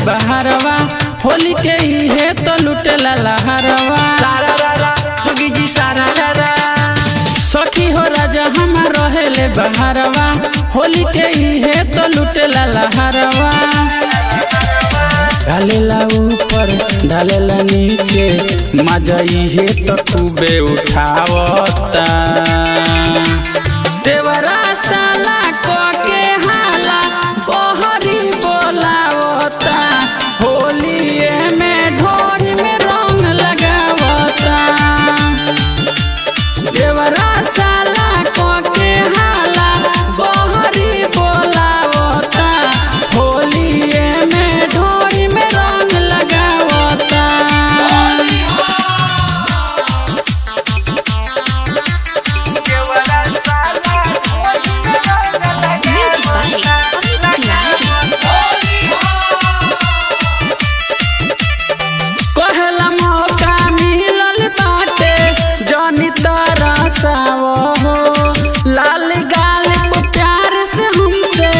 बहरवा होली के इहे तो लुटेला लहरवा। जी सारा सखी हो राजा हम रहेले बहरवा होली के इहे तो लुटेला लहरवा। डालेला ऊपर डालेला नीचे मजा इहे तो खूबे उठावता। देवरा साला को के हाला बहरी बोलावता होलिए में ढोरी में रंग लगावता। देवरा साला को के हाला बहरी बोलावता होलिए में ढोरी में रंग लगावता। कहला मौका मिलल बाटे जनी तरसावो हो। लाल गाल को प्यार से हमसे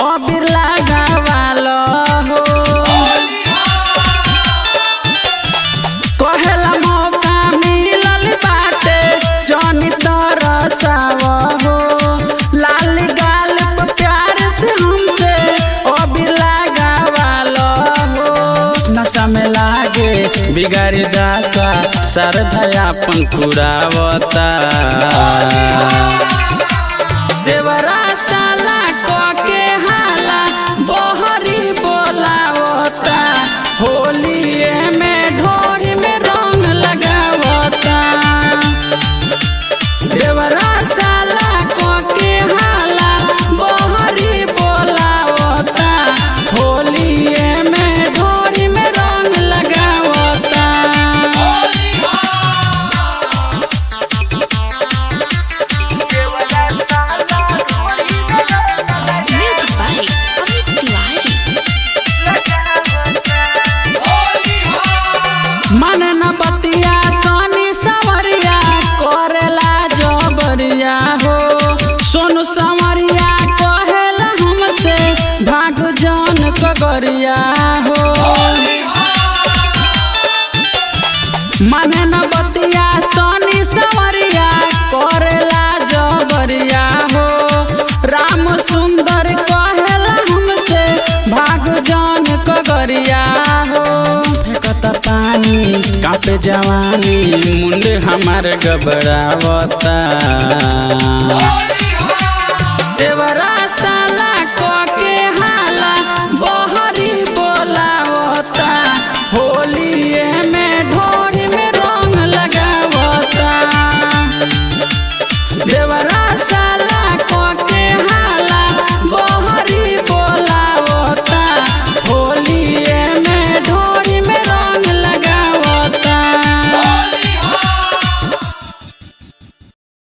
अबीर लगावालो हो। कहला मौका मिलल बाटे जनी तरसावो हो। लाल गाल को प्यार से हमसे अबीर लगावालो हो। नशा में लागे बिगाड़ी दासा सरधयापन पुरावता। देवरा साला को के हाला बहरी बोलावता होलिए में ढोरी में रंग लगावता। देवरा साला को के हाला बहरी बोलावता होलिए में ढोरी में रंग लगावता। मन न बतिया सोनी सवरिया करेला जबरिया हो। सोनू सवरिया कहेला हमसे भाग जान कगरिया हो। मन न बतिया सोनी सवरिया करेला जबरिया हो। राम सुंदर कहेला हमसे भाग जान कगरिया हो। पानी कापे जवानी मुंडे हमार गबरावता।